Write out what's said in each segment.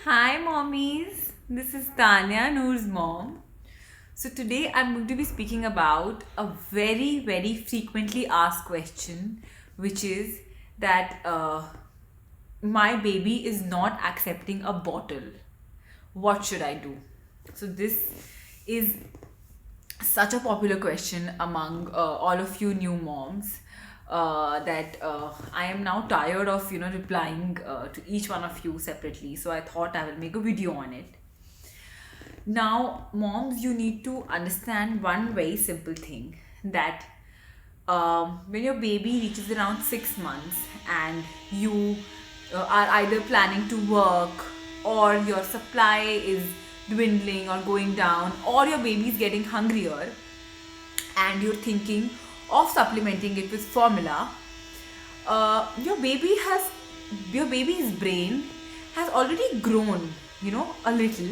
Hi, mommies. This is Tanya, Noor's mom. So, today I'm going to be speaking about a very, very frequently asked question, which is that my baby is not accepting a bottle. What should I do? So, this is such a popular question among all of you new moms that I am now tired of replying to each one of you separately. So I thought I will make a video on it. Now, moms, you need to understand one very simple thing that when your baby reaches around 6 months and you are either planning to work or your supply is dwindling or going down or your baby is getting hungrier and you're thinking of supplementing it with formula, uh, your baby has your baby's brain has already grown, a little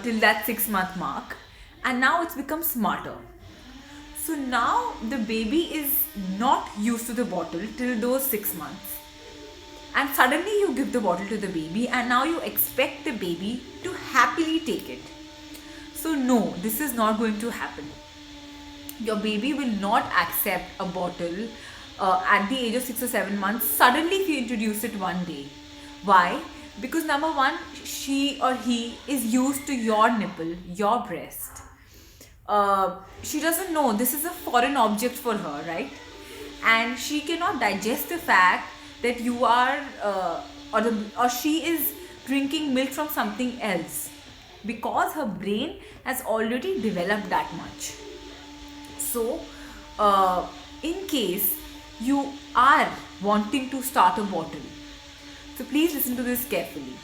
till that 6 month mark, and now it's become smarter. So now the baby is not used to the bottle till those 6 months, and suddenly you give the bottle to the baby, and now you expect the baby to happily take it. So, no, this is not going to happen. Your baby will not accept a bottle at the age of 6 or 7 months suddenly if you introduce it one day. Why? Because number one, she or he is used to your nipple, your breast. She doesn't know this is a foreign object for her, right? And she cannot digest the fact that you are or she is drinking milk from something else, because her brain has already developed that much. So, in case you are wanting to start a bottle, so please listen to this carefully.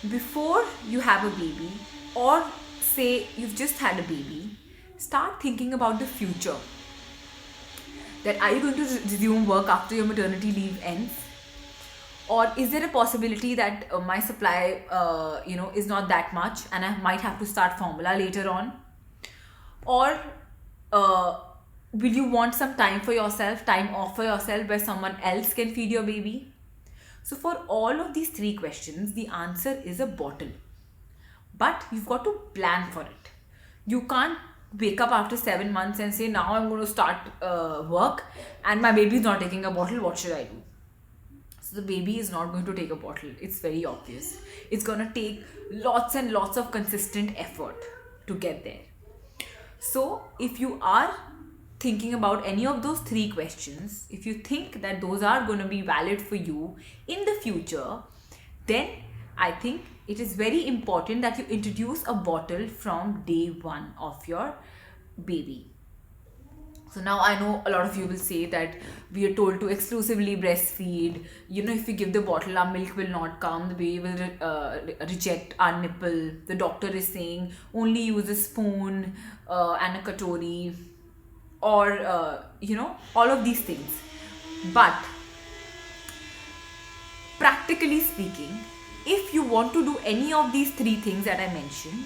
Before you have a baby, or say you've just had a baby, start thinking about the future. That are you going to resume work after your maternity leave ends? Or is there a possibility that my supply, is not that much and I might have to start formula later on? Or uh, will you want some time for yourself, time off for yourself where someone else can feed your baby? So, for all of these three questions, the answer is a bottle. But you've got to plan for it. You can't wake up after 7 months and say, now I'm going to start work and my baby is not taking a bottle. What should I do? So the baby is not going to take a bottle. It's very obvious. It's going to take lots and lots of consistent effort to get there. So, if you are thinking about any of those three questions, if you think that those are going to be valid for you in the future, then I think it is very important that you introduce a bottle from day one of your baby. So now I know a lot of you will say that we are told to exclusively breastfeed. If we give the bottle, our milk will not come. The baby will reject our nipple. The doctor is saying only use a spoon and a katori, or all of these things. But practically speaking, if you want to do any of these three things that I mentioned,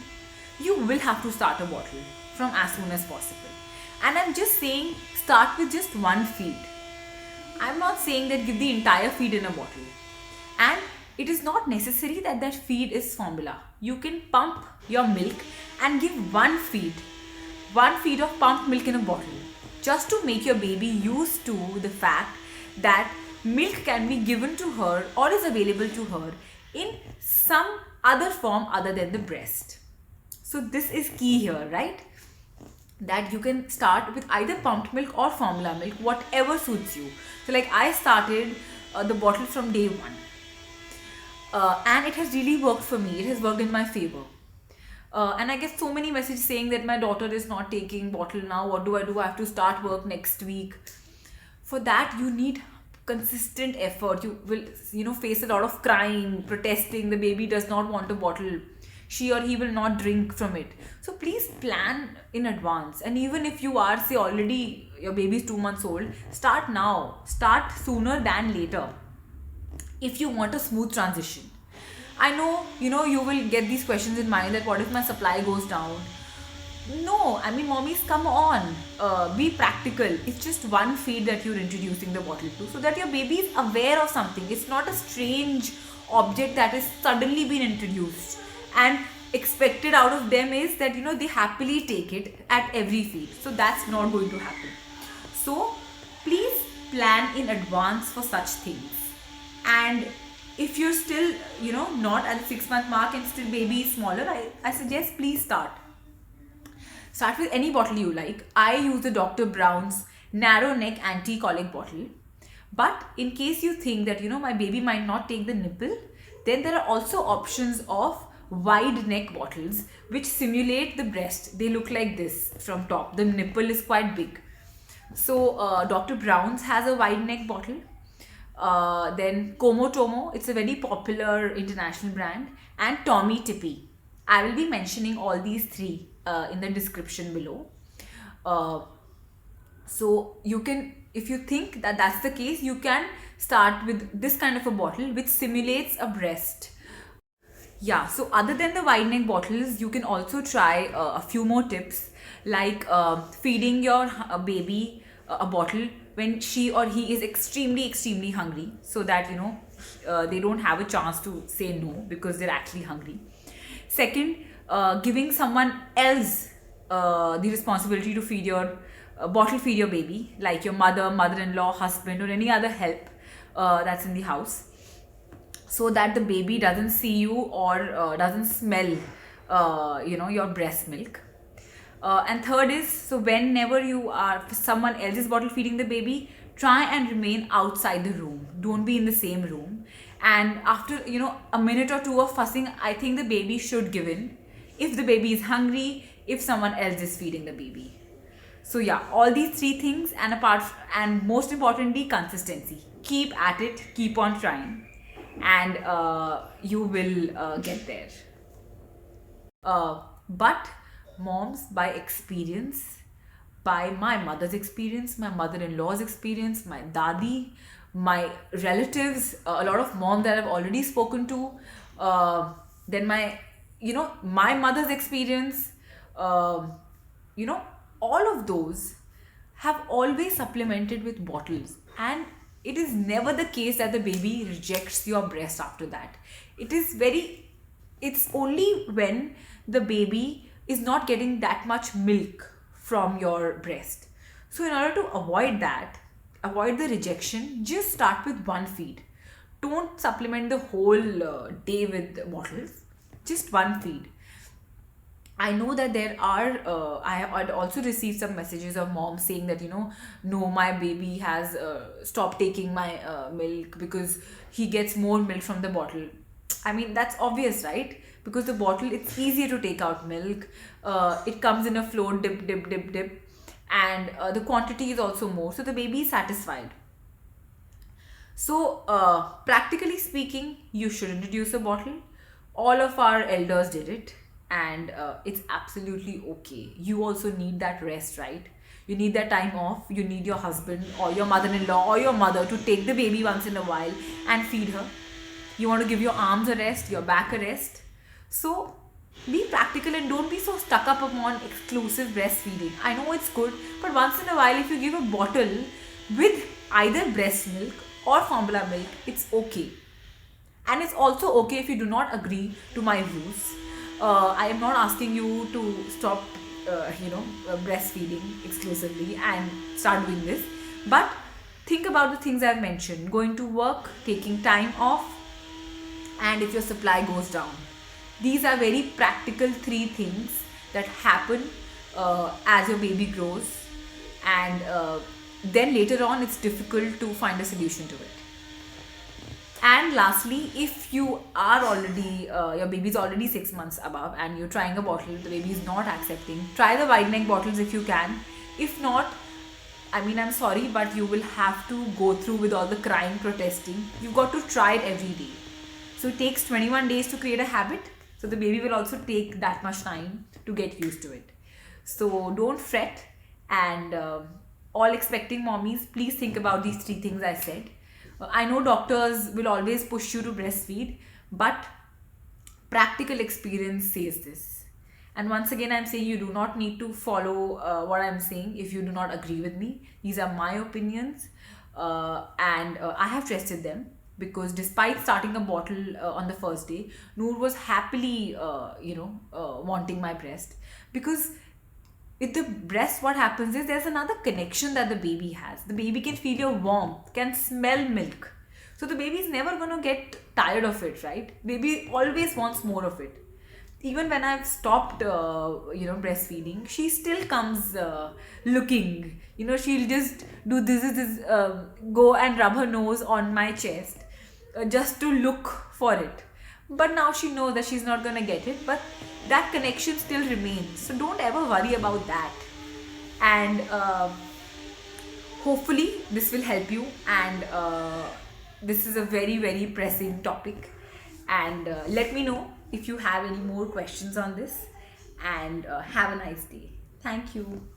you will have to start a bottle from as soon as possible. And I'm just saying, start with just one feed. I'm not saying that give the entire feed in a bottle. And it is not necessary that that feed is formula. You can pump your milk and give one feed of pumped milk in a bottle, just to make your baby used to the fact that milk can be given to her or is available to her in some other form other than the breast. So this is key here, right? That you can start with either pumped milk or formula milk, whatever suits you. So, like, I started the bottle from day one, and it has really worked for me. It has worked in my favor. And I get so many messages saying that my daughter is not taking bottle now. What do I do? I have to start work next week. For that, you need consistent effort. You will, face a lot of crying, protesting. The baby does not want a bottle. She or he will not drink from it. So please plan in advance. And even if you are, say, already your baby is 2 months old, start now. Start sooner than later if you want a smooth transition. I know, you will get these questions in mind that what if my supply goes down? No, I mean, mommies, come on. Be practical. It's just one feed that you're introducing the bottle to, so that your baby is aware of something. It's not a strange object that is suddenly been introduced, and expected out of them is that they happily take it at every feed. So that's not going to happen. So please plan in advance for such things. And if you're still not at the 6 month mark and still baby is smaller, I suggest please start with any bottle you like. I use the Dr. Brown's narrow neck anti-colic bottle. But in case you think that my baby might not take the nipple, then there are also options of wide neck bottles which simulate the breast. They look like this from top. The nipple is quite big. So Dr. Brown's has a wide neck bottle. Then Komotomo, it's a very popular international brand, and Tommy Tippy. I will be mentioning all these three in the description below. So you can, if you think that that's the case, you can start with this kind of a bottle which simulates a breast. Yeah, so other than the wide neck bottles, you can also try a few more tips, like feeding your baby a bottle when she or he is extremely hungry, so that they don't have a chance to say no because they're actually hungry. Second, giving someone else the responsibility to bottle feed your baby, like your mother, mother-in-law, husband, or any other help that's in the house, so that the baby doesn't see you or doesn't smell your breast milk. And third is, so whenever you are someone else's bottle feeding the baby, try and remain outside the room. Don't be in the same room. And after a minute or two of fussing, I think the baby should give in if the baby is hungry, if someone else is feeding the baby. So yeah, all these three things, and most importantly, consistency. Keep at it, keep on trying, and you will get there. But moms, by experience, by my mother's experience, my mother-in-law's experience, my dadi, my relatives, a lot of moms that I've already spoken to, then my mother's experience, all of those have always supplemented with bottles, and it is never the case that the baby rejects your breast after that. It's only when the baby is not getting that much milk from your breast. So in order to avoid the rejection, just start with one feed. Don't supplement the whole day with bottles, just one feed. I know that there are, I had also received some messages of moms saying that, no, my baby has stopped taking my milk because he gets more milk from the bottle. I mean, that's obvious, right? Because the bottle, it's easier to take out milk. It comes in a flow, dip, dip, dip, dip. And the quantity is also more. So the baby is satisfied. So, practically speaking, you should introduce a bottle. All of our elders did it. And it's absolutely okay. You also need that rest, right? You need that time off. You need your husband or your mother-in-law or your mother to take the baby once in a while and feed her. You want to give your arms a rest, your back a rest. So be practical and don't be so stuck up upon exclusive breastfeeding. I know it's good, but once in a while, if you give a bottle with either breast milk or formula milk, it's okay. And it's also okay if you do not agree to my views. I am not asking you to stop, breastfeeding exclusively and start doing this. But think about the things I've mentioned: going to work, taking time off, and if your supply goes down. These are very practical three things that happen as your baby grows, and then later on it's difficult to find a solution to it. And lastly, if you are already, your baby is already 6 months above and you're trying a bottle, the baby is not accepting, try the wide neck bottles if you can. If not, I'm sorry, but you will have to go through with all the crying, protesting. You've got to try it every day. So it takes 21 days to create a habit. So the baby will also take that much time to get used to it. So don't fret, and all expecting mommies, please think about these three things I said. I know doctors will always push you to breastfeed, but practical experience says this. And once again, I'm saying you do not need to follow what I'm saying if you do not agree with me. These are my opinions, and I have tested them. because despite starting a bottle on the first day, Noor was happily, wanting my breast. Because with the breast, what happens is there's another connection that the baby has. The baby can feel your warmth, can smell milk. So the baby is never going to get tired of it, right? Baby always wants more of it. Even when I've stopped, breastfeeding, she still comes looking. She'll just do go and rub her nose on my chest just to look for it. But now she knows that she's not gonna get it. But that connection still remains. So don't ever worry about that. And hopefully this will help you. And this is a very, very pressing topic. And let me know if you have any more questions on this. And have a nice day. Thank you.